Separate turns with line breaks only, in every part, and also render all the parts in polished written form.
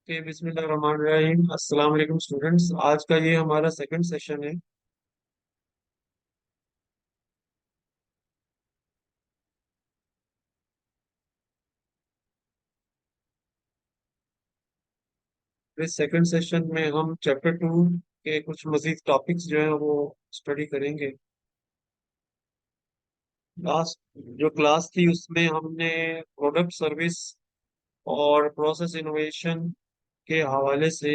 के बिस्मिल्लाहिर्रहमानिर्रहीम। अस्सलाम वालेकुम स्टूडेंट्स, आज का ये हमारा सेकंड सेशन है। इस सेकंड सेशन में हम चैप्टर 2 के कुछ मजीद टॉपिक्स जो है वो स्टडी करेंगे। लास्ट जो क्लास थी उसमें हमने प्रोडक्ट सर्विस और प्रोसेस इनोवेशन के हवाले से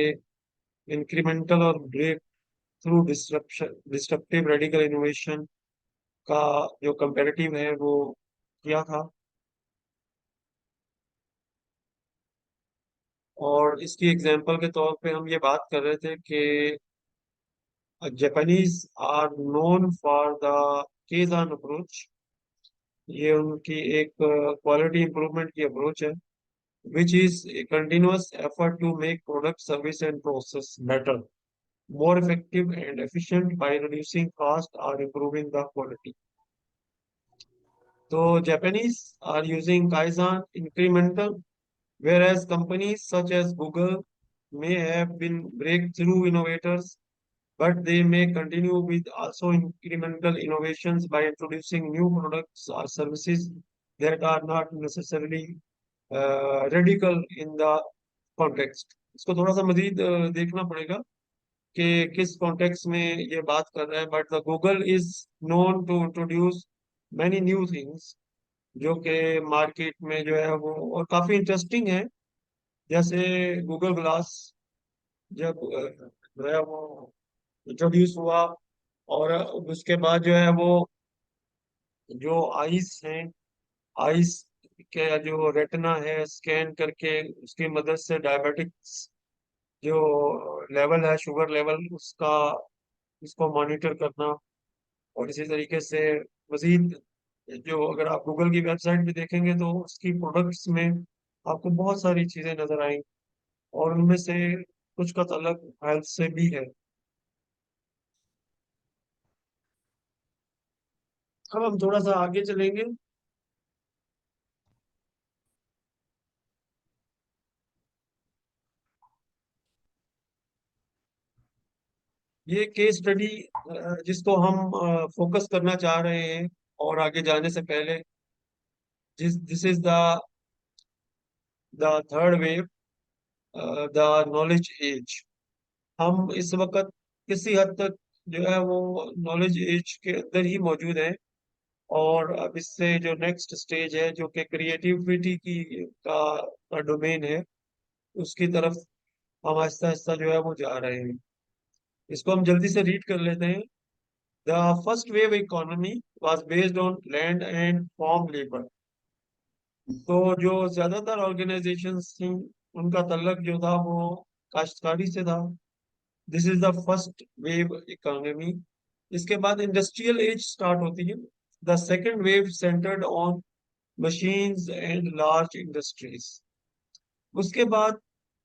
इंक्रीमेंटल और break through disruption disruptive radical innovation का जो कंपैरेटिव है वो किया था। और इसकी एग्जांपल के तौर पे हम ये बात कर रहे थे कि Japanese are known for the Kaizen approach। ये उनकी एक क्वालिटी इंप्रूवमेंट की अप्रोच है, which is a continuous effort to make product, service and process better, more effective and efficient by reducing cost or improving the quality। तो Japanese are using Kaizen incremental, whereas companies such as Google may have been breakthrough innovators, but they may continue with also incremental innovations by introducing new products or services that are not necessarily radical in the context। इसको थोड़ा सा मजीद देखना पड़ेगा कि किस context में ये बात कर रहा है। But the Google is known to introduce many new things जो कि मार्केट में जो है वो और काफी इंटरेस्टिंग है। जैसे गूगल ग्लास जब जो है वो इंट्रोड्यूस हुआ, और उसके बाद जो है वो जो आइस है, आइस के जो रेटिना है स्कैन करके उसकी मदद से डायबिटिक्स जो लेवल है, शुगर लेवल उसका, उसको मॉनिटर करना। और इसी तरीके से मजीद जो अगर आप गूगल की वेबसाइट भी देखेंगे तो उसकी प्रोडक्ट्स में आपको बहुत सारी चीजें नजर आएंगी, और उनमें से कुछ का ताल्लुक हेल्थ से भी है। अब हम थोड़ा सा आगे चलेंगे। ये केस स्टडी जिसको हम फोकस करना चाह रहे हैं और आगे जाने से पहले, this is the third wave, the knowledge age. हम इस वक्त किसी हद तक जो है वो नॉलेज एज के अंदर ही मौजूद है। और अब इससे जो नेक्स्ट स्टेज है जो कि क्रिएटिविटी की का डोमेन है, उसकी तरफ हम आहिस्ता आहिस्ता जो है वो जा रहे हैं। इसको हम जल्दी से रीड कर लेते हैं। The first wave economy was based on land and farm labor। तो जो ज्यादातर ऑर्गेनाइजेशंस थी उनका तल्लक जो था वो काश्तकारी से था। This is the first wave economy. इसके बाद इंडस्ट्रियल एज स्टार्ट होती है। The second wave centred on machines and large industries. उसके बाद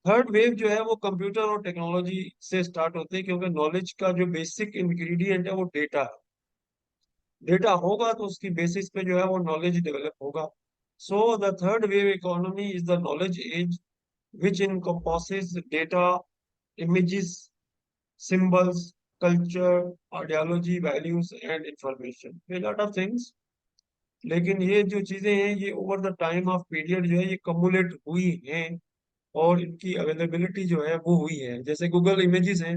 थर्ड वेव जो है वो कंप्यूटर और टेक्नोलॉजी से स्टार्ट होती है, क्योंकि नॉलेज का जो बेसिक इंग्रेडिएंट है वो डेटा है। डेटा होगा तो उसकी बेसिस पे जो है वो नॉलेज डेवलप होगा। So the third wave economy is the knowledge age which encompasses data, images, symbols, culture, ideology, values and information, a lot of things। लेकिन ये जो चीजें हैं ये over the time of period जो है ये कमुलेट हुई हैं, और इनकी अवेलेबिलिटी जो है वो हुई है। जैसे गूगल इमेजेस हैं,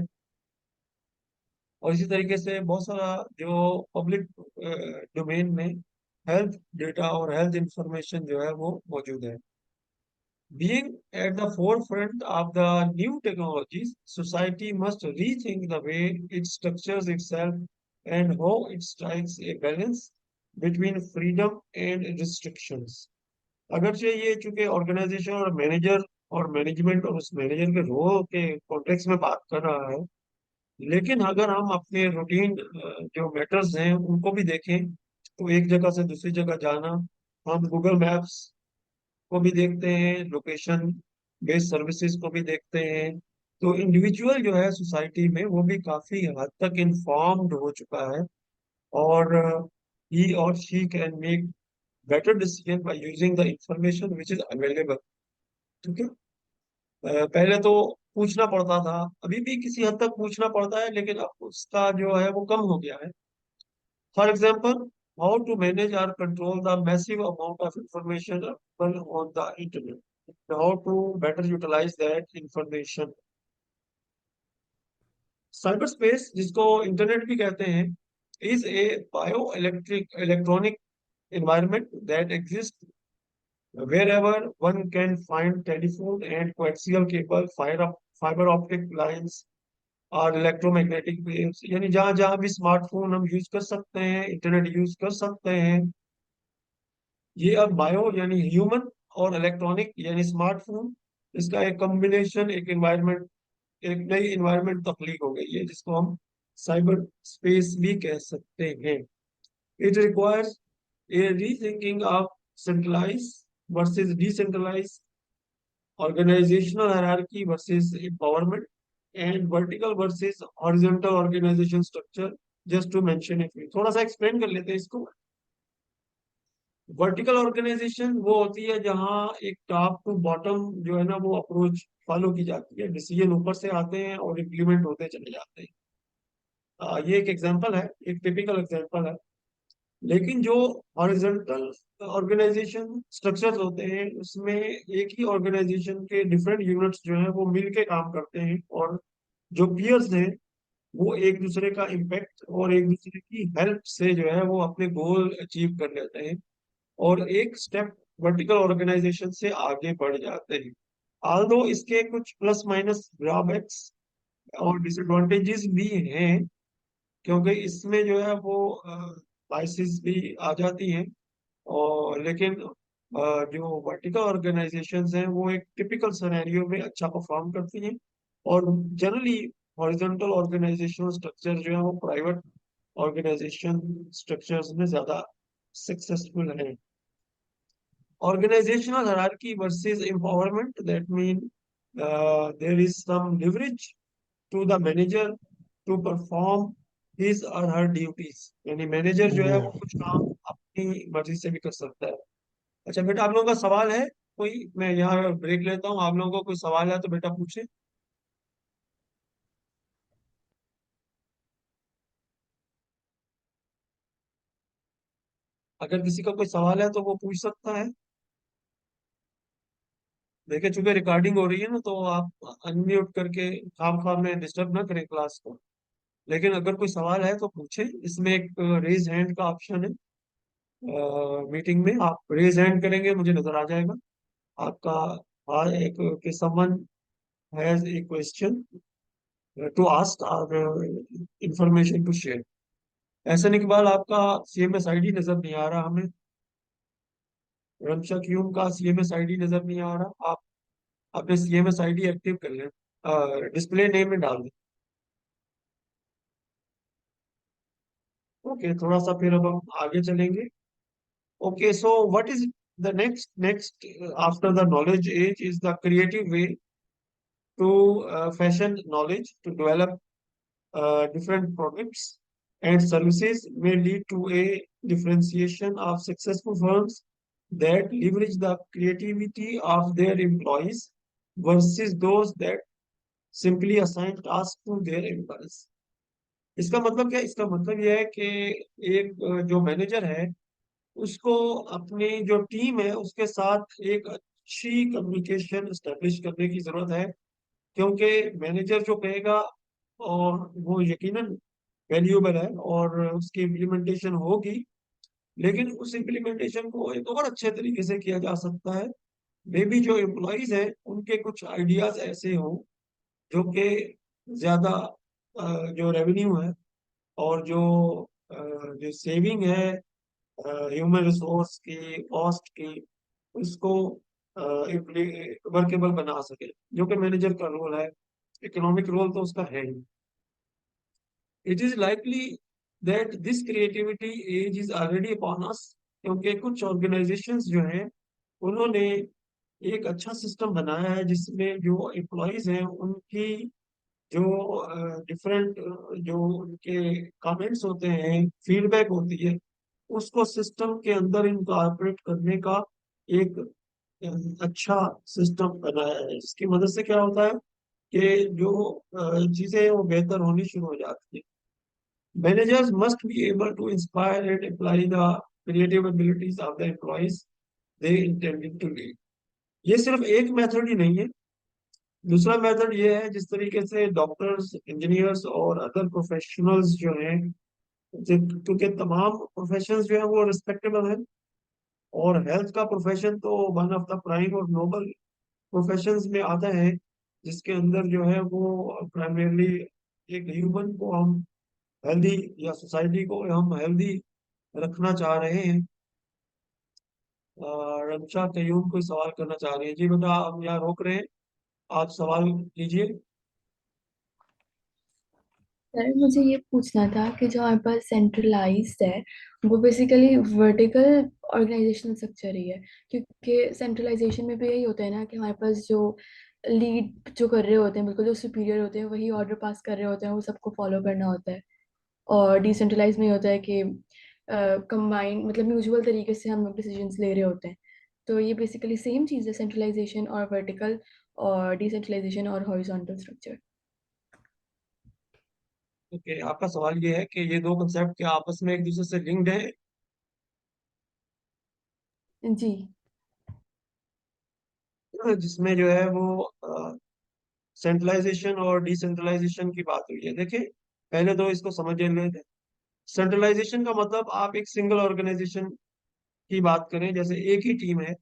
और इसी तरीके से बहुत सारा जो पब्लिक डोमेन में हेल्थ डेटा और हेल्थ इंफॉर्मेशन जो है वो मौजूद है। Being at the forefront of the new technologies, society must rethink the way it structures itself and how it strikes a balance between freedom and restrictions। अगरचे ये चूंकि ऑर्गेनाइजेशन और मैनेजर और मैनेजमेंट और उस मैनेजर के रोल के context में बात कर रहा है, लेकिन अगर हम अपने रूटीन जो मैटर्स हैं उनको भी देखें तो एक जगह से दूसरी जगह जाना, हम गूगल मैप्स को भी देखते हैं, लोकेशन बेस्ड सर्विसेज को भी देखते हैं, तो इंडिविजुअल जो है सोसाइटी में वो भी काफी हद तक इन्फॉर्म्ड हो चुका है। और ही और she can make better decision by using the information which is available. ठीक है। पहले तो पूछना पड़ता था, अभी भी किसी हद तक पूछना पड़ता है, लेकिन अब उसका जो है वो कम हो गया है। For example, how to manage और control the massive amount of information available on the internet, how to better utilize that information. Cyber space, जिसको इंटरनेट भी कहते हैं, is a bio electric electronic environment that exists wherever one can find telephone and coaxial cable, fiber optic lines और electromagnetic waves, यानी जहां जहां भी smartphone हम यूज कर सकते हैं, इंटरनेट यूज कर सकते हैं। ये अब बायो यानी ह्यूमन और इलेक्ट्रॉनिक यानी स्मार्टफोन, इसका एक कॉम्बिनेशन, एक एनवायरनमेंट, एक नई एनवायरनमेंट तख्लीक हो गई है, जिसको हम साइबर स्पेस भी कह सकते हैं। It requires a rethinking of centralized versus decentralized, organizational hierarchy versus empowerment, and vertical versus horizontal organization structure, just to mention a few। थोड़ा सा एक्सप्लेन कर लेते हैं इसको। वर्टिकल ऑर्गेनाइजेशन वो होती है जहाँ एक टॉप टू बॉटम जो है ना वो अप्रोच फॉलो की जाती है, डिसीजन ऊपर से आते हैं और इम्प्लीमेंट होते चले जाते हैं। ये एक एग्जांपल है, एक टिपिकल एग्जांपल है। लेकिन जो हॉरिजॉन्टल ऑर्गेनाइजेशन स्ट्रक्चर्स होते हैं, उसमें एक ही ऑर्गेनाइजेशन के डिफरेंट यूनिट्स जो है वो मिलके काम करते हैं, और जो पीयर्स हैं वो एक दूसरे का इम्पैक्ट और एक दूसरे की हेल्प से जो है वो अपने गोल अचीव कर लेते हैं, और एक स्टेप वर्टिकल ऑर्गेनाइजेशन से आगे बढ़ जाते हैं। आल्दो इसके कुछ प्लस माइनस ड्रॉबैक्स और डिसएडवांटेजेस भी हैं, क्योंकि इसमें जो है वो बाइसेस भी आ जाती हैं। और लेकिन जो वर्टिकल ऑर्गेनाइजेशंस हैं वो एक टिपिकल सिनेरियो में अच्छा परफॉर्म करती हैं, और जनरली हॉरिजॉन्टल ऑर्गेनाइजेशनल स्ट्रक्चर जो है वो प्राइवेट ऑर्गेनाइजेशन स्ट्रक्चर्स में ज्यादा सक्सेसफुल है। Organizational hierarchy versus empowerment, that mean there is some leverage to the manager to perform his or her duties, यानी मैनेजर जो है वो कुछ काम अपनी मर्जी से भी कर सकता है। अच्छा बेटा, आप लोगों का सवाल है कोई? मैं यहाँ ब्रेक लेता हूँ, आप लोगों को कोई सवाल है तो बेटा पूछे। अगर किसी का कोई सवाल है तो वो पूछ सकता है। देखिए, चूंकि रिकॉर्डिंग हो रही है ना, तो आप अनम्यूट करके खाम खाम में डिस्टर्ब ना करें क्लास को। लेकिन अगर कोई सवाल है तो पूछे, इसमें एक रेज हैंड का ऑप्शन है। मीटिंग में आप रेज हैंड करेंगे, मुझे नजर आ जाएगा आपका। हाँ, एक कि someone has a question to ask और इंफॉर्मेशन टू शेयर। ऐसा नहीं, इकबाल आपका सीएमएस आईडी नजर नहीं आ रहा हमें। रमशा क्यूम का सीएमएस आईडी नजर नहीं आ रहा। आप अपने सीएमएस आईडी एक्टिव कर लें, डिस्प्ले नेम में डाल दें। ओके, थोड़ा सा फिर अब हम आगे चलेंगे। Okay, so what is the next after the knowledge age is the creative way to fashion knowledge to develop different products and services may lead to a differentiation of successful firms that leverage the creativity of their employees versus those that simply assign tasks to their employees। इसका मतलब क्या है? इसका मतलब यह है कि एक जो मैनेजर है उसको अपनी जो टीम है उसके साथ एक अच्छी कम्युनिकेशन स्टैब्लिश करने की जरूरत है, क्योंकि मैनेजर जो कहेगा और वो यकीनन वैल्यूएबल है और उसकी इम्प्लीमेंटेशन होगी, लेकिन उस इम्प्लीमेंटेशन को एक और अच्छे तरीके से किया जा सकता है। मे बी जो एम्प्लॉयज हैं उनके कुछ आइडियाज ऐसे हों जो कि ज्यादा जो रेवेन्यू है और जो सेविंग है ह्यूमन रिसोर्स की, कॉस्ट की, उसको वर्केबल बना सके, जो कि मैनेजर का रोल है। इकोनॉमिक रोल तो उसका है ही। It is likely that this creativity age is already upon us, क्योंकि कुछ ऑर्गेनाइजेशंस जो हैं उन्होंने एक अच्छा सिस्टम बनाया है जिसमें जो एम्प्लॉयज हैं उनकी जो डिफरेंट जो उनके कमेंट्स होते हैं, फीडबैक होती है, उसको सिस्टम के अंदर इनकॉर्पोरेट करने का एक अच्छा सिस्टम बनाया है, जिसकी मदद से क्या होता है कि जो चीजें हैं वो बेहतर होनी शुरू हो जाती है। Managers must be able to inspire and apply the creative abilities of the employees they intended to lead. ये सिर्फ एक मेथड ही नहीं है। दूसरा मेथड ये है जिस तरीके से डॉक्टर्स, इंजीनियर्स और अदर प्रोफेशनल्स जो हैं, क्योंकि तमाम प्रोफेशंस जो है वो रिस्पेक्टेबल है, और हेल्थ का प्रोफेशन तो वन ऑफ द प्राइम और नोबल प्रोफेशंस में आता है, जिसके अंदर जो है वो प्राइमरीली एक ह्यूमन को हम हेल्दी, या सोसाइटी को हम हेल्दी रखना चाह रहे हैं। रक्षा कयूम कोई सवाल करना चाह रही है? जी बेटा, हम यहाँ रोक रहे हैं, आप सवाल कीजिए।
सर मुझे ये पूछना था कि जो हमारे पास सेंट्रलाइज्ड है वो बेसिकली वर्टिकल ऑर्गेनाइजेशनल स्ट्रक्चर ही है, क्योंकि सेंट्रलाइजेशन में भी यही होता है ना कि हमारे पास जो लीड जो कर रहे होते हैं, बिल्कुल जो सुपीरियर होते हैं वही ऑर्डर पास कर रहे होते हैं, वो सबको फॉलो करना होता है। और डिसेंट्रलाइज में ये होता है कि कंबाइन मतलब म्यूचुअल तरीके से हम लोग डिसीजंस ले रहे होते हैं। तो ये बेसिकली सेम चीज़ है, सेंट्रलाइजेशन और वर्टिकल, और डिसेंट्रलाइजेशन और हॉरिजॉन्टल स्ट्रक्चर।
ओके, आपका सवाल ये है कि ये दो कंसेप्ट क्या आपस में एक दूसरे से लिंक्ड है?
जी।
जिसमें जो है वो सेंट्रलाइजेशन और डिसेंट्रलाइजेशन की बात हुई है। देखिए, पहले तो इसको समझ लेते हैं। सेंट्रलाइजेशन का मतलब आप एक सिंगल ऑर्गेनाइजेशन की बात करें, जैसे एक ही टीम है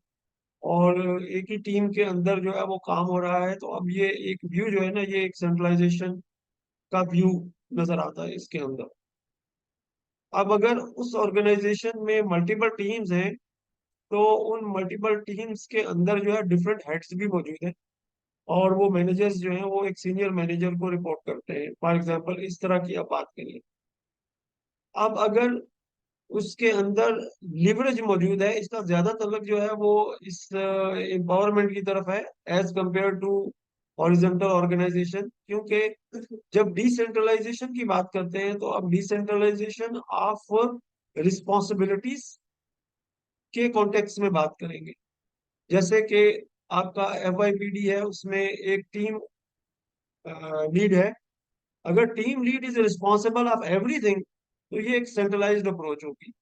और एक ही टीम के अंदर जो है वो काम हो रहा है, तो अब ये एक व्यू जो है ना, ये एक सेंट्रलाइजेशन का व्यू नजर आता है इसके अंदर। अब अगर उस ऑर्गेनाइजेशन में मल्टीपल टीम्स हैं, तो उन मल्टीपल टीम्स के अंदर जो है डिफरेंट हेड्स भी मौजूद हैं, और वो मैनेजर्स जो हैं वो एक सीनियर मैनेजर को रिपोर्ट करते हैं। फॉर एग्जांपल, इस तरह की आप बात करिए। अब अगर उसके अंदर लिवरेज मौजूद है, इसका ज्यादा तल्लुक जो है वो इस एम्पावरमेंट की तरफ है, as compare to horizontal organisation. क्योंकि जब डिसेंट्रलाइजेशन की बात करते हैं, तो अब डिसेंट्रलाइजेशन ऑफ रिस्पॉन्सिबिलिटीज के कॉन्टेक्स्ट में बात करेंगे। जैसे कि आपका FYPD है, उसमें एक टीम लीड है। अगर team lead is responsible of everything, तो ये एक सेंट्रलाइज्ड अप्रोच होगी।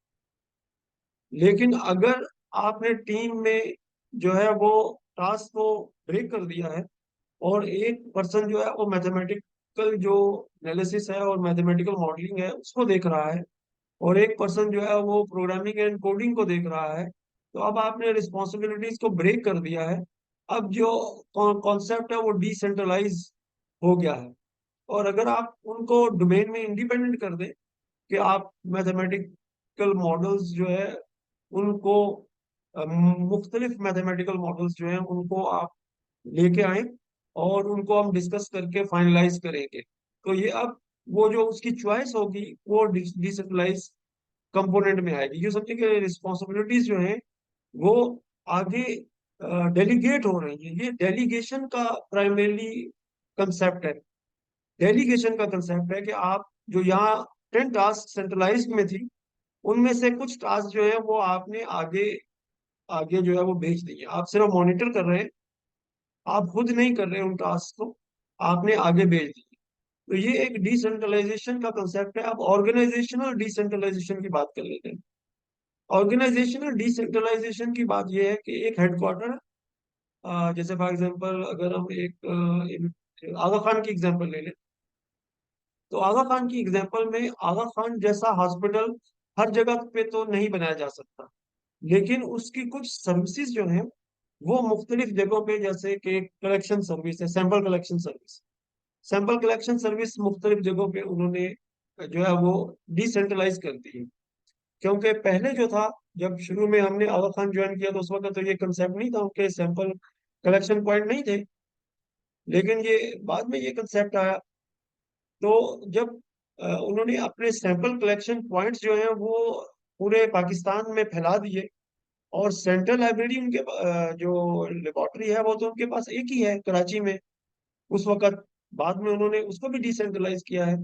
लेकिन अगर आपने टीम में जो है वो टास्क को ब्रेक कर दिया है, और एक पर्सन जो है वो मैथमेटिकल जो एनालिसिस है और मैथमेटिकल मॉडलिंग है उसको देख रहा है, और एक पर्सन जो है वो प्रोग्रामिंग एंड कोडिंग को देख रहा है, तो अब आपने रिस्पॉन्सिबिलिटीज को ब्रेक कर दिया है। अब जो कॉन्सेप्ट है वो डिसेंट्रलाइज हो गया है। और अगर आप उनको डोमेन में इंडिपेंडेंट कर दें, कि आप मैथमेटिकल मॉडल्स जो है उनको मुख्तलिफ मैथमेटिकल मॉडल्स जो हैं उनको आप लेके आए, और उनको हम डिस्कस करके फाइनलाइज करेंगे, तो ये अब वो जो उसकी चॉइस होगी वो डिसेंट्रलाइज कंपोनेंट में आएगी। ये समझिए कि रिस्पॉन्सिबिलिटीज जो हैं वो आगे डेलीगेट हो रही है। ये डेलीगेशन का प्राइमरीली कंसेप्ट है। डेलीगेशन का कंसेप्ट है कि आप जो यहाँ 10 टास्क सेंट्रलाइज्ड में थी, उनमें से कुछ टास्क जो है वो आपने आगे आगे जो है वो भेज दिए। आप सिर्फ मॉनिटर कर रहे हैं, आप खुद नहीं कर रहे हैं उन टास्क को, आपने आगे भेज दिए। तो ये एक डिसेंट्रलाइजेशन का कंसेप्ट है। अब ऑर्गेनाइजेशनल डिसेंट्रलाइजेशन की बात कर लेते हैं। ऑर्गेनाइजेशनल डिसेंट्रलाइजेशन की बात यह है कि एक हेडक्वार्टर है। जैसे फॉर एग्जांपल, अगर हम आगा खान की एग्जांपल ले लें, तो आगा खान की एग्जांपल में आगा खान जैसा हॉस्पिटल हर जगह पे तो नहीं बनाया जा सकता, लेकिन उसकी कुछ सर्विसेज जो हैं वो मुख्तलिफ जगहों पे, जैसे कि कलेक्शन सर्विस है, sample collection service. Sample collection service मुख्तलिफ जगहों पे उन्होंने जो है वो डिसेंट्रलाइज कर दी है। क्योंकि पहले जो था, जब शुरू में हमने आगा खान ज्वाइन किया, तो उस वक्त तो ये कंसेप्ट नहीं था, उनके सैंपल कलेक्शन पॉइंट नहीं थे। लेकिन ये बाद में ये कंसेप्ट आया। तो जब उन्होंने अपने सैंपल कलेक्शन पॉइंट्स जो हैं वो पूरे पाकिस्तान में फैला दिए, और सेंट्रल लाइब्रेरी उनके जो लेबोरेटरी है वो तो उनके पास एक ही है कराची में उस वक्त। बाद में उन्होंने उसको भी डिसेंट्रलाइज किया है।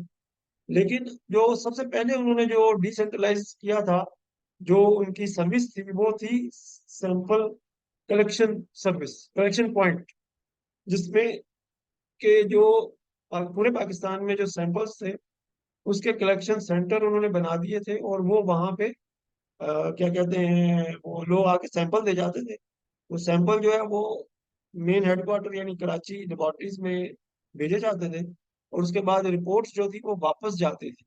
लेकिन जो सबसे पहले उन्होंने जो डिसेंट्रलाइज किया था, जो उनकी सर्विस थी वो थी sample collection service, collection point, जिसमें के जो पूरे पाकिस्तान में जो सैंपल्स थे उसके कलेक्शन सेंटर उन्होंने बना दिए थे, और वो वहां पे क्या कहते हैं, वो लोग आके सैंपल दे जाते थे। वो सैंपल जो है वो मेन हेडक्वार्टर यानी कराची लेबोरेटरीज में भेजे जाते थे, और उसके बाद रिपोर्ट्स जो थी वो वापस जाती थी।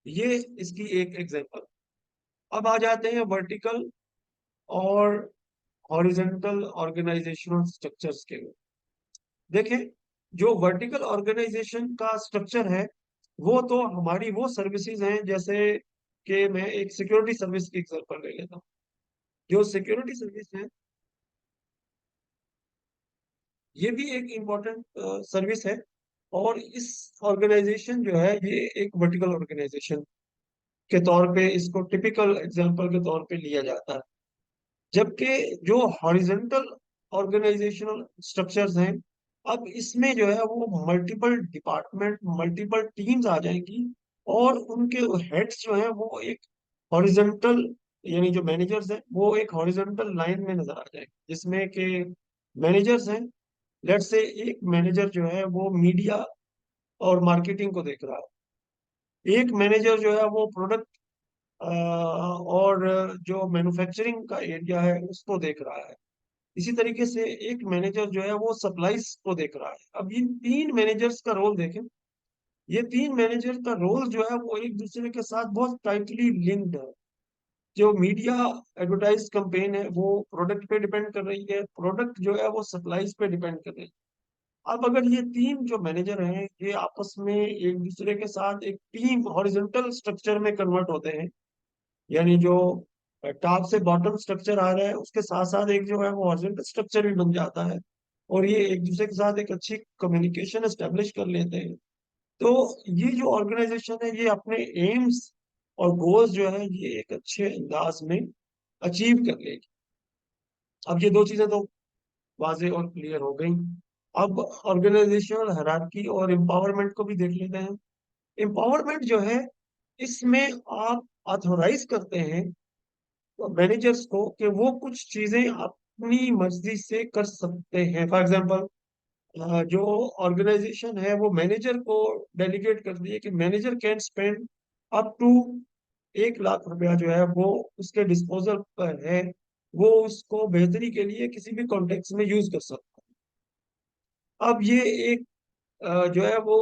ये इसकी एक एग्जांपल। अब आ जाते हैं वर्टिकल और हॉरिजॉन्टल ऑर्गेनाइजेशनल स्ट्रक्चर्स के। देखें, जो वर्टिकल ऑर्गेनाइजेशन का स्ट्रक्चर है वो तो हमारी वो सर्विसेज हैं, जैसे कि मैं एक सिक्योरिटी सर्विस की एग्जांपल ले लेता हूँ। जो सिक्योरिटी सर्विस है ये भी एक इम्पोर्टेंट सर्विस है, और इस ऑर्गेनाइजेशन जो है ये एक वर्टिकल ऑर्गेनाइजेशन के तौर पे इसको टिपिकल एग्जांपल के तौर पे लिया जाता है। जबकि जो हॉरिजॉन्टल ऑर्गेनाइजेशनल स्ट्रक्चर्स हैं, अब इसमें जो है वो मल्टीपल डिपार्टमेंट, मल्टीपल टीम्स आ जाएंगी, और उनके हेड्स जो हैं वो एक हॉरिजॉन्टल, यानी जो मैनेजर्स हैं वो एक हॉरिजॉन्टल लाइन में नजर आ जाएंगे, जिसमें कि मैनेजर्स हैं। लेट्स से एक मैनेजर जो है वो मीडिया और मार्केटिंग को देख रहा है, एक मैनेजर जो है वो प्रोडक्ट और जो मैन्युफैक्चरिंग का एरिया है उसको देख रहा है। इसी तरीके से एक मैनेजर जो है वो सप्लाईज को देख रहा है। अब इन तीन मैनेजर्स का रोल देखें, ये तीन मैनेजर का रोल जो है वो एक दूसरे के साथ बहुत टाइटली लिंक्ड है। जो मीडिया एडवर्टाइज कंपेन है वो प्रोडक्ट पे डिपेंड कर रही है, प्रोडक्ट जो है वो सप्लाईज पे डिपेंड कर रही है। अब अगर ये तीन जो मैनेजर हैं ये आपस में एक दूसरे के साथ एक टीम हॉरिजॉन्टल स्ट्रक्चर में कन्वर्ट होते हैं, यानी जो टॉप से बॉटम स्ट्रक्चर आ रहा है उसके साथ साथ एक जो है वो हॉरिजॉन्टल स्ट्रक्चर भी बन जाता है, और ये एक दूसरे के साथ एक अच्छी कम्युनिकेशन एस्टेब्लिश कर लेते हैं। तो ये जो ऑर्गेनाइजेशन है ये अपने एम्स और गोल्स जो है ये एक अच्छे अंदाज में अचीव कर लेगी। अब ये दो चीजें तो वाजे और क्लियर हो गई। अब ऑर्गेनाइजेशनल हायरार्की और एम्पावरमेंट को भी देख लेते हैं। एम्पावरमेंट जो है इसमें आप ऑथोराइज करते हैं मैनेजर्स को कि वो कुछ चीजें अपनी मर्जी से कर सकते हैं। फॉर एग्जांपल, जो ऑर्गेनाइजेशन है वो मैनेजर को डेलीगेट कर दिए कि manager can spend up to 1 lakh रुपया जो है वो उसके डिस्पोजल पर है, वो उसको बेहतरी के लिए किसी भी कॉन्टेक्स्ट में यूज कर सकता है। अब ये एक जो है वो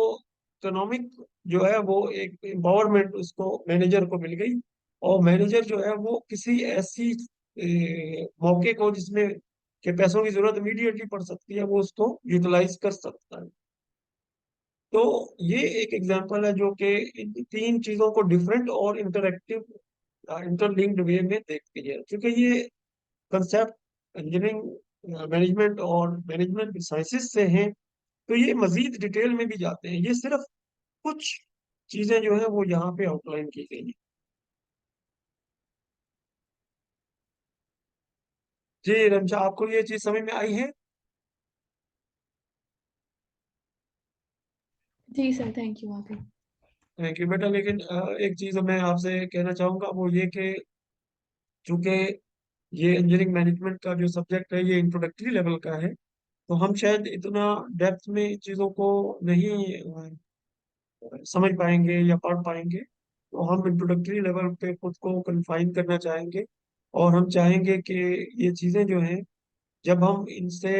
इकोनॉमिक जो है वो एक एम्पावरमेंट उसको मैनेजर को मिल गई, और मैनेजर जो है वो किसी ऐसी मौके को जिसमें के पैसों की जरूरत इमीडिएटली पड़ सकती है वो उसको यूटिलाइज कर सकता है। तो ये एक एग्जांपल है जो कि इन तीन चीजों को डिफरेंट और इंटरएक्टिव इंटरलिंक्ड वे में देखती है। क्योंकि ये कंसेप्ट इंजीनियरिंग मैनेजमेंट और मैनेजमेंट साइंसेस से हैं, तो ये मजीद डिटेल में भी जाते हैं। ये सिर्फ कुछ चीजें जो है वो यहाँ पे आउटलाइन की गई हैं। जी रमशा, आपको ये चीज समझ में आई है?
जी सर, थैंक यू आगे।
थैंक यू बेटा। लेकिन एक चीज मैं आपसे कहना चाहूंगा वो ये कि चूंकि ये इंजीनियरिंग मैनेजमेंट का जो सब्जेक्ट है ये इंट्रोडक्टरी लेवल का है, तो हम शायद इतना डेप्थ में चीजों को नहीं समझ पाएंगे या पढ़ पाएंगे। तो हम इंट्रोडक्टरी लेवल पे खुद को कन्फाइन करना चाहेंगे, और हम चाहेंगे कि ये चीजें जो हैं जब हम इनसे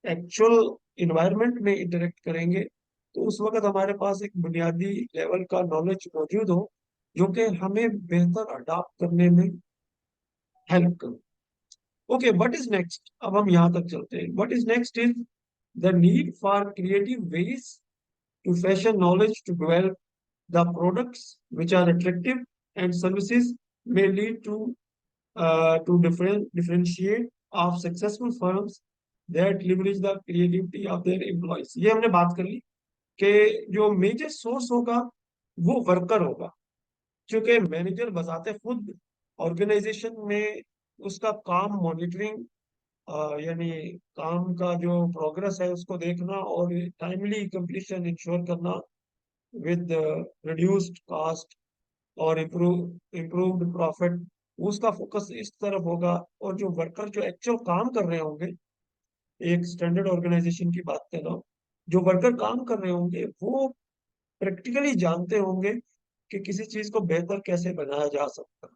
एक्चुअल इन्वायरमेंट में इंटरेक्ट करेंगे तो उस वक्त हमारे पास एक बुनियादी लेवल का नॉलेज मौजूद हो जो कि हमें बेहतर अडाप्ट करने में हेल्प करे। Okay, what is next? अब हम यहाँ तक चलते हैं। What is next is the need for creative ways to fashion knowledge to develop the products which are attractive, and services may lead to differentiate of successful firms that leverage the creativity of their employees। ये हमने बात कर ली कि जो major source होगा वो worker होगा, क्योंकि मैनेजर बजाते खुद ऑर्गेनाइजेशन में उसका काम मॉनिटरिंग, यानी काम का जो प्रोग्रेस है उसको देखना और टाइमली कंप्लीशन इंश्योर करना विद रिड्यूस्ड कॉस्ट और इम्प्रूव्ड प्रॉफिट, उसका फोकस इस तरफ होगा। और जो वर्कर जो एक्चुअल काम कर रहे होंगे, एक स्टैंडर्ड ऑर्गेनाइजेशन की बात कर रहा हूँ, जो वर्कर काम कर रहे होंगे वो प्रैक्टिकली जानते होंगे कि किसी चीज को बेहतर कैसे बनाया जा सकता है।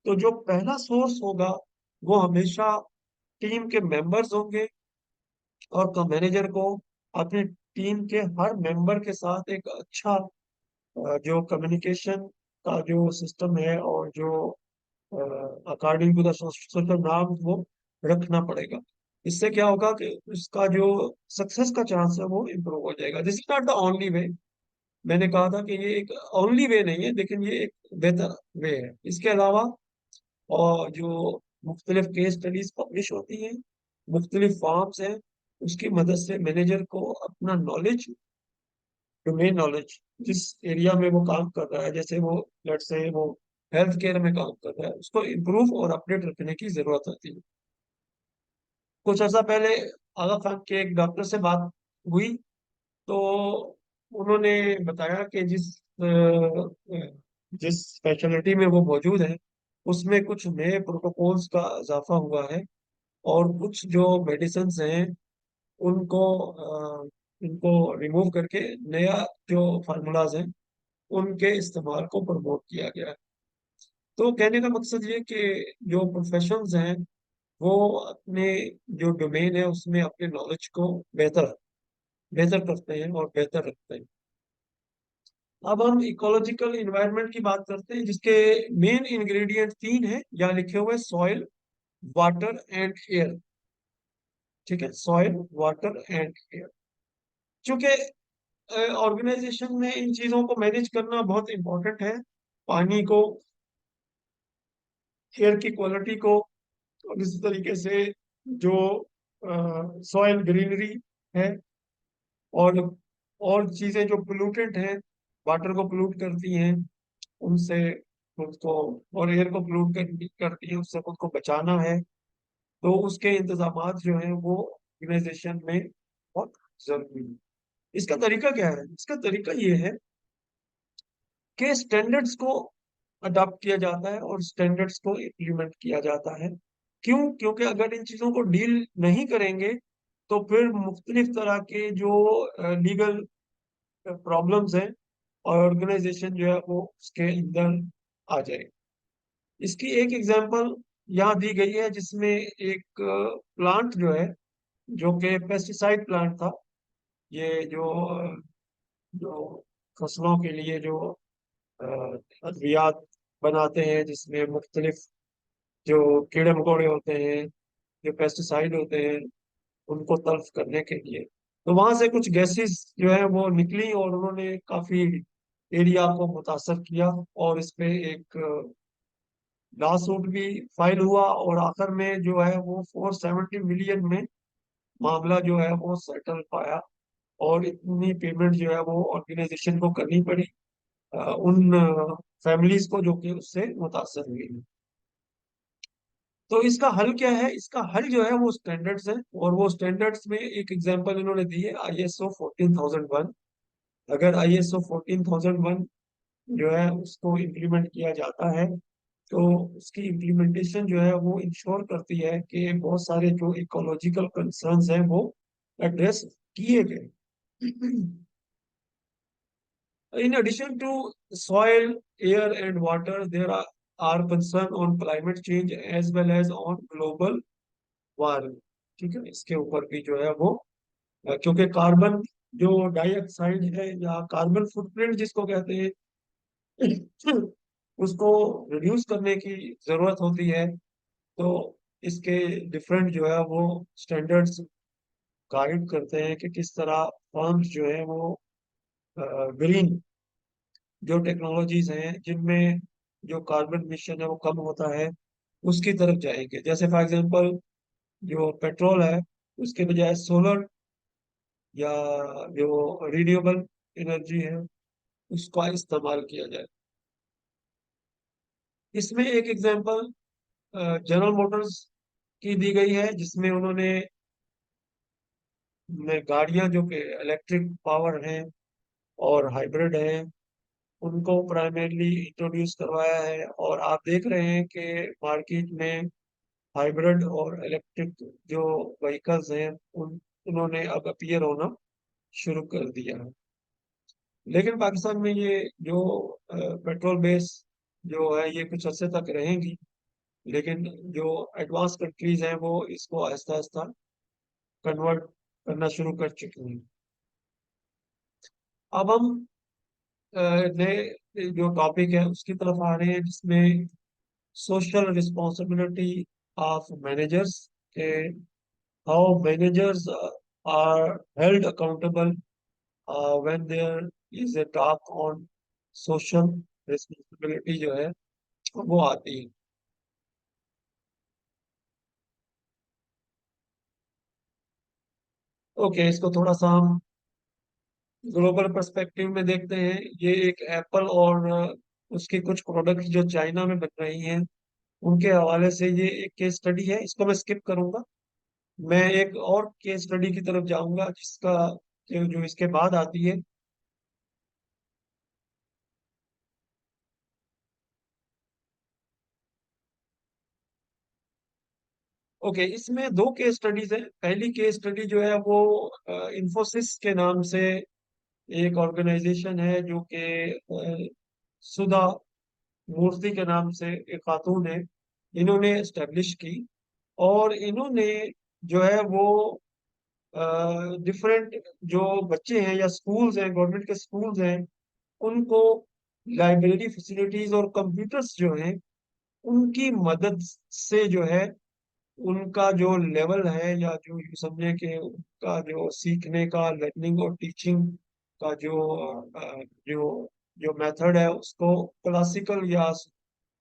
तो जो पहला सोर्स होगा वो हमेशा टीम के मेंबर्स होंगे, और मैनेजर को अपनी टीम के हर मेंबर के साथ एक अच्छा जो कम्युनिकेशन का जो सिस्टम है, और जो according to the social norm वो रखना पड़ेगा। इससे क्या होगा कि उसका जो सक्सेस का चांस है वो इम्प्रूव हो जाएगा। This is not the only way. मैंने कहा था कि ये एक ओनली वे नहीं है, लेकिन ये एक बेहतर वे है। इसके अलावा और जो मुख्तलिफ केस स्टडीज पब्लिश होती हैं, मुख्तलिफ फॉर्म्स हैं, उसकी मदद से मैनेजर को अपना नॉलेज, डोमेन नॉलेज, जिस एरिया में वो काम कर रहा है, जैसे वो लेट्स से वो हेल्थ केयर में काम कर रहा है, उसको इम्प्रूव और अपडेट रखने की जरूरत होती है। कुछ अर्सा पहले आगा खान के एक डॉक्टर से बात हुई, तो उन्होंने बताया कि जिस स्पेशलिटी में वो मौजूद है उसमें कुछ नए प्रोटोकॉल्स का इजाफा हुआ है, और कुछ जो मेडिसिन हैं उनको इनको रिमूव करके नया जो फार्मूलाज हैं उनके इस्तेमाल को प्रमोट किया गया है। तो कहने का मकसद ये कि जो प्रोफेशंस हैं वो अपने जो डोमेन है उसमें अपने नॉलेज को बेहतर बेहतर करते हैं और बेहतर रखते हैं। अब हम इकोलॉजिकल इन्वायरमेंट की बात करते हैं, जिसके मेन इंग्रेडिएंट तीन हैं, यहाँ लिखे हुए: सॉइल, वाटर एंड एयर। ठीक है, सॉइल, वाटर एंड एयर। चूंकि ऑर्गेनाइजेशन में इन चीजों को मैनेज करना बहुत इंपॉर्टेंट है, पानी को, एयर की क्वालिटी को, और इसी तरीके से जो सॉइल ग्रीनरी है, और और चीजें जो पोल्यूटेंट हैं, वाटर को पोल्यूट करती हैं, उनसे खुद को, और एयर को पोल्यूट करती है, उससे खुद को बचाना है। तो उसके इंतजामात जो हैं वो ऑर्गेनाइजेशन में बहुत जरूरी है। इसका तरीका क्या है? इसका तरीका ये है कि स्टैंडर्ड्स को अडॉप्ट किया जाता है और स्टैंडर्ड्स को इम्प्लीमेंट किया जाता है। क्यों? क्योंकि अगर इन चीजों को डील नहीं करेंगे तो फिर मुख्तलिफ तरह के जो लीगल प्रॉब्लम्स हैं, और ऑर्गेनाइजेशन जो है वो उसके अंदर आ जाए। इसकी एक एग्जांपल यहाँ दी गई है, जिसमें एक प्लांट जो है, जो कि पेस्टिसाइड प्लांट था। ये जो फसलों के लिए जो अ, अद्वियात बनाते हैं, जिसमें मुख्तलिफ जो कीड़े मकोड़े होते हैं, जो पेस्टिसाइड होते हैं, उनको तल्फ करने के लिए। तो वहां से कुछ गैसेस जो है वो निकली, और उन्होंने काफी एरिया को मुतासर किया, और इस पे एक लॉ सूट भी फाइल हुआ, और आखिर में जो है वो 470 मिलियन में मामला जो है वो सेटल पाया। और इतनी पेमेंट जो है वो ऑर्गेनाइजेशन को करनी पड़ी उन फैमिलीज को जो कि उससे मुतासर हुई। तो इसका हल क्या है? इसका हल जो है वो स्टैंडर्ड्स है, और वो स्टैंडर्ड्स में एक एग्जांपल इन्होंने दी है, ISO 14001। अगर ISO 14001 जो है उसको इम्प्लीमेंट किया जाता है, तो उसकी इम्प्लीमेंटेशन जो है वो इंश्योर करती है कि बहुत सारे जो इकोलॉजिकल कंसर्न्स हैं वो एड्रेस किए गए। In addition to soil, air, and water, are concern on climate change as well as on global warming। ठीक है, इसके ऊपर भी जो है वो क्योंकि कार्बन जो डाइऑक्साइड है, या कार्बन फुटप्रिंट जिसको कहते हैं, उसको रिड्यूस करने की जरूरत होती है। तो इसके डिफरेंट जो है वो स्टैंडर्ड्स गाइड करते हैं कि किस तरह फर्म्स जो है वो ग्रीन जो टेक्नोलॉजीज हैं जिनमें जो कार्बन मिशन है वो कम होता है, उसकी तरफ जाएंगे। जैसे फॉर एग्जांपल जो पेट्रोल है, उसके बजाय सोलर या जो रिन्यूएबल एनर्जी है उसका इस्तेमाल किया जाए। इसमें एक एग्जांपल जनरल मोटर्स की दी गई है, जिसमें उन्होंने गाड़ियां जो कि इलेक्ट्रिक पावर हैं और हाइब्रिड हैं, उनको प्राइमरीली इंट्रोड्यूस करवाया है। और आप देख रहे हैं कि मार्केट में हाइब्रिड और इलेक्ट्रिक जो व्हीकल्स हैं उन्होंने अब अपीयर होना शुरू कर दिया है। लेकिन पाकिस्तान में ये जो पेट्रोल बेस जो है ये कुछ अर्से तक रहेंगी, लेकिन जो एडवांस कंट्रीज हैं वो इसको आहिस्ता आहिस्ता कन्वर्ट करना शुरू कर चुकी हैं। अब हम नए जो टॉपिक है उसकी तरफ आ रहे हैं, जिसमें सोशल रिस्पॉन्सिबिलिटी ऑफ मैनेजर्स के, how managers are held accountable when there is a talk on social responsibility जो है वो आती है। ओके, इसको थोड़ा सा हम ग्लोबल पर्सपेक्टिव में देखते हैं। ये एक एप्पल और उसके कुछ प्रोडक्ट्स जो चाइना में बन रही हैं उनके हवाले से ये एक केस स्टडी है। इसको मैं स्किप करूंगा। मैं एक और केस स्टडी की तरफ जाऊंगा जिसका जो इसके बाद आती है। ओके, इसमें दो केस स्टडीज है। पहली केस स्टडी जो है वो इंफोसिस के नाम से एक ऑर्गेनाइजेशन है, जो कि सुधा मूर्ति के नाम से एक खातून है, इन्होंने एस्टेब्लिश की। और इन्होंने जो है वो डिफरेंट जो बच्चे हैं या स्कूल्स हैं, गवर्नमेंट के स्कूल्स हैं, उनको लाइब्रेरी फैसिलिटीज और कंप्यूटर्स जो हैं उनकी मदद से जो है उनका जो लेवल है, या जो यूँ समझे कि उनका जो सीखने का, लर्निंग और टीचिंग का जो जो मेथड है उसको क्लासिकल या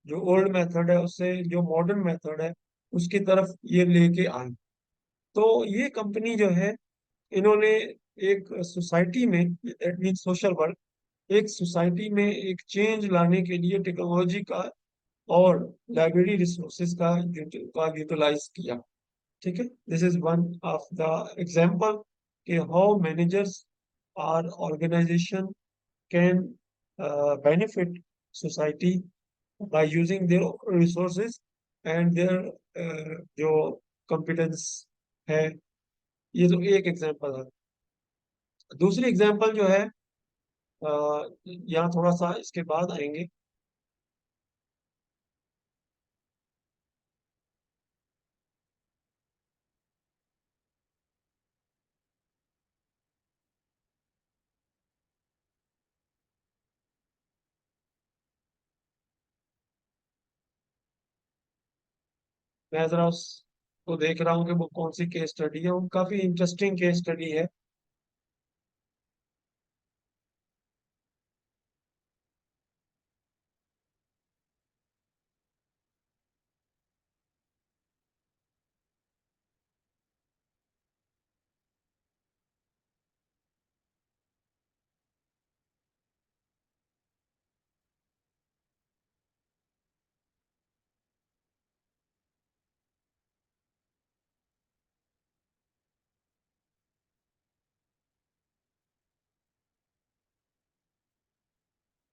जो ओल्ड मेथड है उससे जो मॉडर्न मेथड है उसकी तरफ ये लेके आए। तो ये कंपनी जो है, इन्होंने एक सोसाइटी में, दैट मीन सोशल वर्क, एक सोसाइटी में एक चेंज लाने के लिए टेक्नोलॉजी का और लाइब्रेरी रिसोर्सेज का यूटिलाइज किया। ठीक है, this is one of the example कि हाउ मैनेजर्स और organisation can benefit society by using their resources and their जो कॉम्पिटेंस है। ये तो एक एग्जांपल है। दूसरी एग्जांपल जो है, यहाँ थोड़ा सा इसके बाद आएंगे। मैं जरा उसको देख रहा हूँ कि वो कौन सी केस स्टडी है, वो काफी इंटरेस्टिंग केस स्टडी है।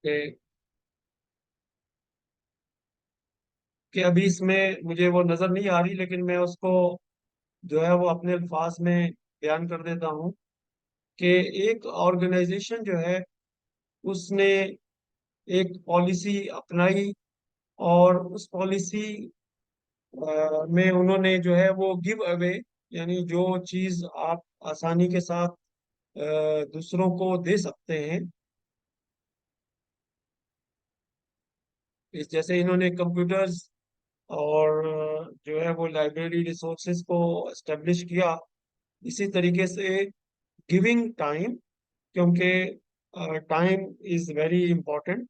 कि कि अभी इसमें मुझे वो नजर नहीं आ रही, लेकिन मैं उसको जो है वो अपने अल्फाज में बयान कर देता हूँ कि एक ऑर्गेनाइजेशन जो है उसने एक पॉलिसी अपनाई, और उस पॉलिसी में उन्होंने जो है वो गिव अवे, यानी जो चीज आप आसानी के साथ दूसरों को दे सकते हैं, इस जैसे इन्होंने कंप्यूटर्स और जो है वो लाइब्रेरी रिसोर्सेज को एस्टेब्लिश किया। इसी तरीके से गिविंग टाइम, क्योंकि time is very important,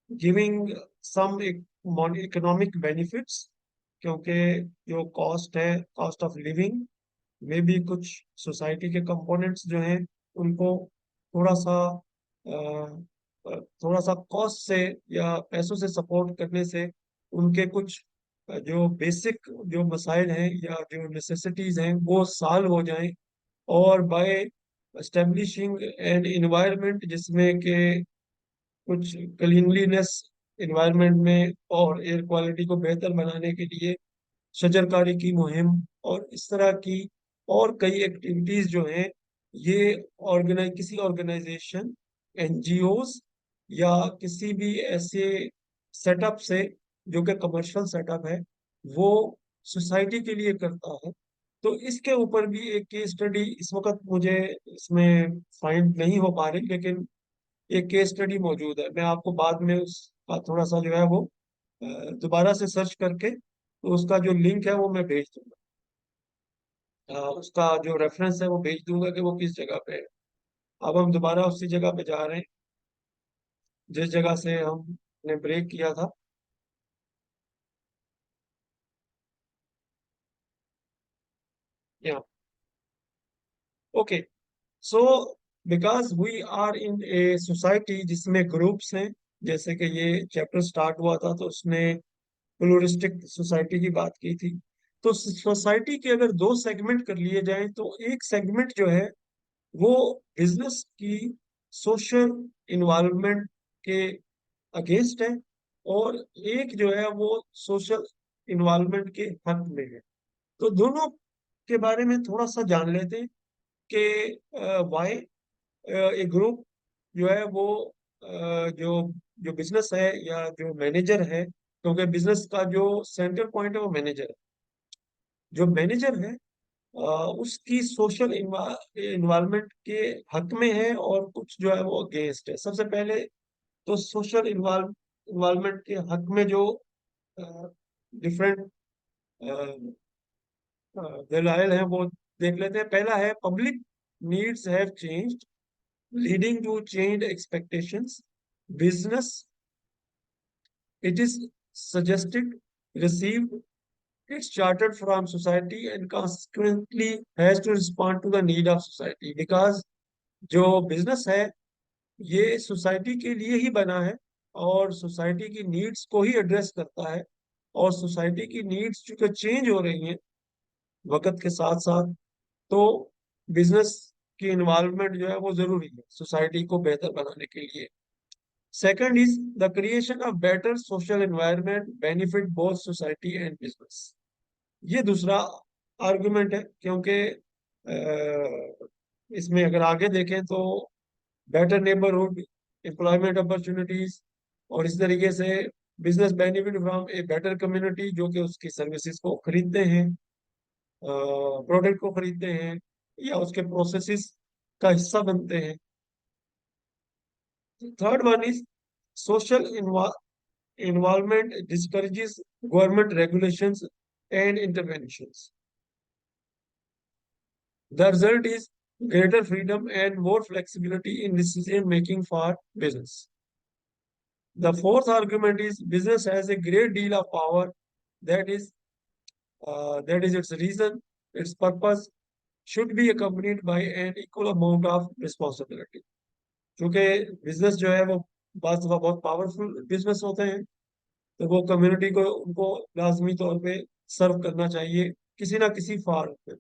giving some economic benefits, क्योंकि जो कॉस्ट है, कॉस्ट ऑफ लिविंग में भी कुछ सोसाइटी के कंपोनेंट्स जो हैं उनको थोड़ा सा थोड़ा सा कॉस्ट से या पैसों से सपोर्ट करने से उनके कुछ जो बेसिक जो मसाइल हैं या जो नेसेसिटीज हैं वो सॉल्व हो जाएं। और बाय एस्टेब्लिशिंग एन इन्वायरमेंट जिसमें कि कुछ क्लीनलीनेस इन्वायरमेंट में और एयर क्वालिटी को बेहतर बनाने के लिए शजरकारी की मुहिम और इस तरह की और कई एक्टिविटीज जो हैं, ये किसी ऑर्गेनाइजेशन, एनजीओज या किसी भी ऐसे सेटअप से जो कि कमर्शियल सेटअप है, वो सोसाइटी के लिए करता है। तो इसके ऊपर भी एक केस स्टडी इस वक्त मुझे इसमें फाइंड नहीं हो पा रही, लेकिन एक केस स्टडी मौजूद है। मैं आपको बाद में उसका थोड़ा सा जो है वो दोबारा से सर्च करके तो उसका जो लिंक है वो मैं भेज दूंगा। उसका जो रेफरेंस है वो भेज दूंगा कि वो किस जगह पे है। अब हम दोबारा उसी जगह पे जा रहे हैं जिस जगह से हमने ब्रेक किया था। यहाँ, okay. So because we are in a society जिसमें ग्रुप्स हैं, जैसे कि ये चैप्टर स्टार्ट हुआ था तो उसने प्लूरिस्टिक सोसाइटी की बात की थी। तो सोसाइटी के अगर दो सेगमेंट कर लिए जाएं तो एक सेगमेंट जो है वो बिजनेस की सोशल इन्वायरमेंट के अगेंस्ट है, और एक जो है वो सोशल इन्वायरमेंट के हक में है। तो दोनों के बारे में थोड़ा सा जान लेते हैं कि वाई एक ग्रुप जो है वो जो जो बिजनेस है या जो मैनेजर है, क्योंकि बिजनेस का जो सेंटर पॉइंट है वो मैनेजर है। जो मैनेजर है उसकी सोशल इन्वायरमेंट के हक में है और कुछ जो है वो अगेंस्ट है। सबसे पहले तो सोशल इन्वायरमेंट के हक में जो डिफरेंट दलाइल हैं वो देख लेते हैं। पहला है public needs have changed leading to change expectations. Business it is suggested received its chartered from society and consequently has to respond to the need of society, because जो बिजनेस है ये सोसाइटी के लिए ही बना है और सोसाइटी की needs को ही एड्रेस करता है। और सोसाइटी की नीड्स चूंकि चेंज हो रही हैं वक्त के साथ साथ, तो बिजनेस की इन्वॉल्वमेंट जो है वो जरूरी है सोसाइटी को बेहतर बनाने के लिए। Second is the creation of better social environment benefit both society and business. ये दूसरा आर्गुमेंट है, क्योंकि इसमें अगर आगे देखें तो बेटर नेबरहुड, एम्प्लॉयमेंट अपॉर्चुनिटीज, और इस तरीके से business benefit from a better community जो कि उसकी सर्विसेज को खरीदते हैं, प्रोडक्ट को खरीदते हैं या उसके प्रोसेसेस का हिस्सा बनते हैं। Third one is social involvement discourages government regulations and interventions. The result is greater freedom and more flexibility in decision making for business. The fourth argument is business has a great deal of power. That is, that is its reason, its purpose should be accompanied by an equal amount of responsibility. क्योंकि business जो है वो बात दफा बहुत powerful business होते हैं, तो वो कम्युनिटी को उनको लाजमी तौर पे सर्व करना चाहिए किसी ना किसी फॉर्म में।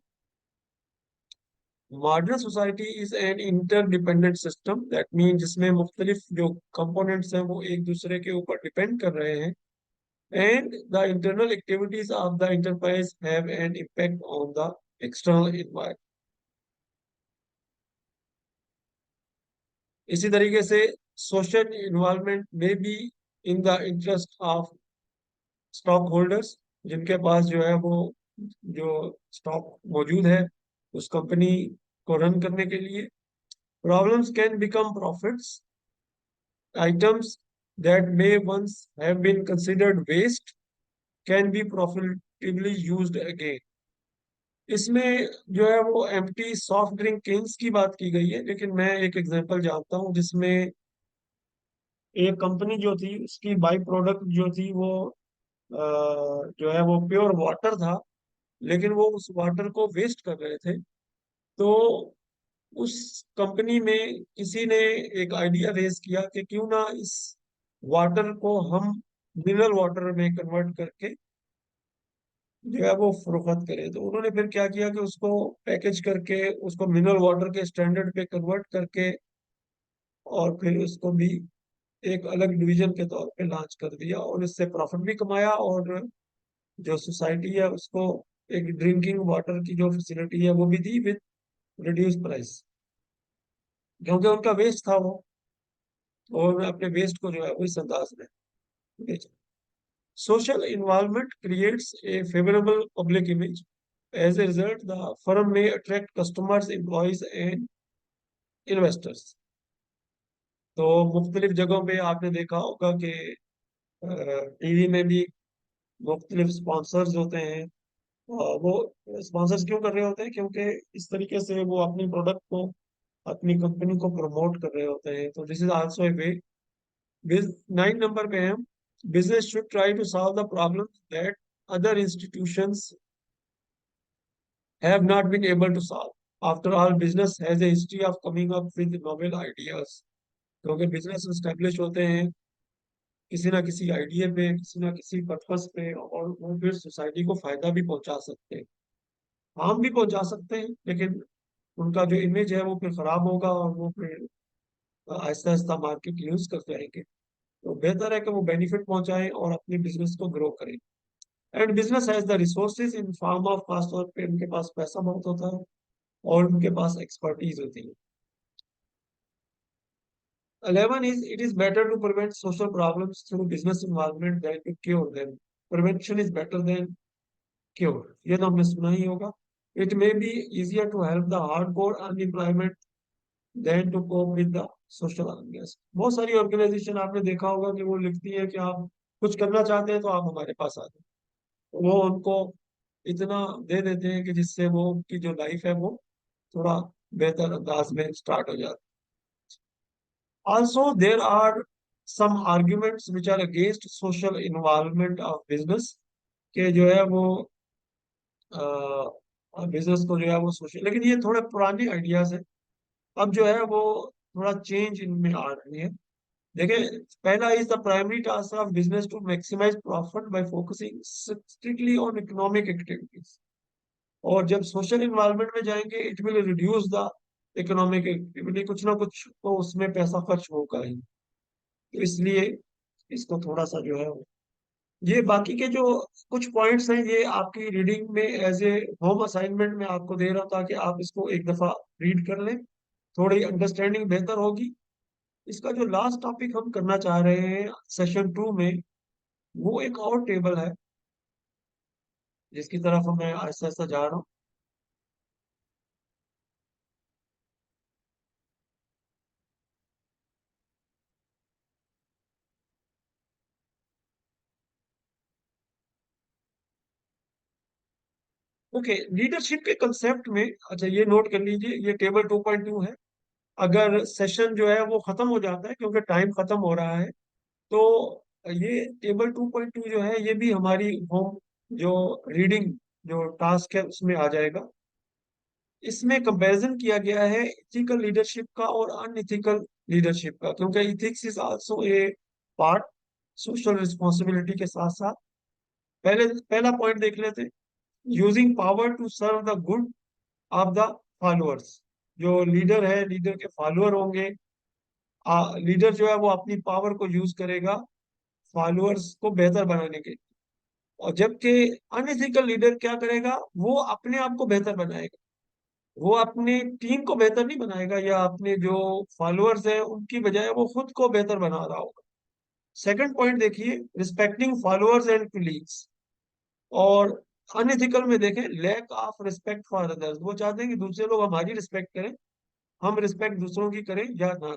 Modern society is an interdependent system, that mean जिसमें मुख्तलिफ जो कंपोनेंट्स हैं वो एक दूसरे के ऊपर डिपेंड कर रहे हैं। And the internal activities of the enterprise have an impact on the external environment. इसी तरीके से सोशल इन्वॉल्वमेंट में be in the interest of stock holders, जिनके पास जो है वो जो स्टॉक मौजूद है उस कंपनी को रन करने के लिए। Problems can become profits, items that may once have been considered waste can be profitably used again. इसमें जो है वो एम्प्टी सॉफ्ट ड्रिंक केन्स की बात की गई है, लेकिन मैं एक एग्जांपल जानता हूँ जिसमें एक कंपनी जो थी उसकी बाई प्रोडक्ट जो थी वो जो है वो प्योर वाटर था, लेकिन वो उस वाटर को वेस्ट कर रहे थे। तो उस कंपनी में किसी ने एक आइडिया रेज किया कि क्यों ना इस वाटर को हम मिनरल वाटर में कन्वर्ट करके जो है वो फरोख्त करें। तो उन्होंने फिर क्या किया कि उसको पैकेज करके उसको मिनरल वाटर के स्टैंडर्ड पे कन्वर्ट करके और फिर उसको भी एक अलग डिवीजन के तौर पे लॉन्च कर दिया और इससे प्रॉफिट भी कमाया, और जो सोसाइटी है उसको एक ड्रिंकिंग वाटर की जो फैसिलिटी है वो भी दी विद रिड्यूस प्राइस, क्योंकि उनका वेस्ट था वो, और अपने वेस्ट को जो है वो इस अंदाज में बेचा। Social involvement creates a favourable public image. As a result the firm may attract customers, employees and investors. तो मुख्तलिफ जगहों पे आपने देखा होगा कि टीवी में भी मुख्तलिफ स्पॉन्सर्स होते हैं। वो स्पॉन्सर्स क्यों कर रहे होते हैं? क्योंकि इस तरीके से वो अपनी प्रोडक्ट को, अपनी कंपनी को प्रमोट कर रहे होते हैं। तो this is also a way. 9 number पे हम, business should try to solve the problem that other institutions have not been able to solve. After all business has a history of coming up with novel ideas. क्योंकि business establish होते हैं किसी ना किसी idea पे, किसी ना किसी पर्पस पे, और वो फिर सोसाइटी को फायदा भी पहुंचा सकते हैं, हार्म भी पहुंचा सकते हैं, लेकिन उनका जो इमेज है वो फिर खराब होगा, और वो फिर आहिस्ता आहिस्ता मार्केट यूज करते रहेंगे। तो बेहतर है कि वो बेनिफिट पहुंचाएं और अपने बिजनेस को ग्रो करें। And business has the resources in form of, खासतौर पे उनके पास पैसा बहुत होता है और उनके पास एक्सपर्टीज होती है। 11 is, it is better to prevent social problems through business involvement than to cure them. Prevention is better than cure. ये तो हमने सुना ही होगा। It may be easier to help the hardcore unemployment than to cope with the social unrest. बहुत सारी organisation आपने देखा होगा कि वो लिखती है कि आप कुछ करना चाहते हैं तो आप हमारे पास आ जाओ। वो उनको इतना दे देते हैं कि जिससे वो उनकी जो लाइफ है वो थोड़ा बेहतर अंदाज में स्टार्ट हो जाती है। Also, there are some arguments which are against social involvement of business, कि जो है वो बिजनेस को जो है वो सोशल, लेकिन ये थोड़े पुराने आइडियाज है। अब जो है वो थोड़ा चेंज इनमें आ रही है। देखिए, पहला is the primary task of business to maximise profit by focusing strictly on economic activities. और जब सोशल इन्वॉल्वमेंट में जाएंगे, it will reduce the economic activity, कुछ ना कुछ तो उसमें पैसा खर्च होगा ही। तो इसलिए इसको थोड़ा सा जो है ये बाकी के जो कुछ पॉइंट्स हैं, ये आपकी रीडिंग में एज ए होम असाइनमेंट में आपको दे रहा हूं, ताकि आप इसको एक दफा रीड कर लें, थोड़ी अंडरस्टैंडिंग बेहतर होगी। इसका जो लास्ट टॉपिक हम करना चाह रहे हैं सेशन 2 में, वो एक और टेबल है जिसकी तरफ मैं आहिस्ता आहिस्ता जा रहा हूँ। ओके, लीडरशिप के कंसेप्ट में, अच्छा ये नोट कर लीजिए, ये टेबल 2.2 है। अगर सेशन जो है वो खत्म हो जाता है क्योंकि टाइम खत्म हो रहा है, तो ये टेबल 2.2 जो है ये भी हमारी होम जो रीडिंग जो टास्क है उसमें आ जाएगा। इसमें कंपैरिजन किया गया है इथिकल लीडरशिप का और अनइथिकल लीडरशिप का, क्योंकि ethics is also a part social responsibility के साथ साथ। पहले पहला पॉइंट देख लेते हैं, using power to serve the good of the followers. जो लीडर है, लीडर के फॉलोअर होंगे, लीडर जो है वो अपनी पावर को यूज करेगा फॉलोअर्स को बेहतर बनाने के लिए। और जबकि अनएथिकल लीडर क्या करेगा, वो अपने आप को बेहतर बनाएगा, वो अपनी टीम को बेहतर नहीं बनाएगा, या अपने जो फॉलोअर्स हैं उनकी बजाय वो खुद को बेहतर बना रहा होगा। सेकंड पॉइंट देखिए, रिस्पेक्टिंग फॉलोअर्स एंड कलीग्स। और अनएथिकल में देखें, lack of respect for others. वो चाहते हैं कि दूसरे लोग हमारी रिस्पेक्ट करें, हम रिस्पेक्ट दूसरों की करें या ना।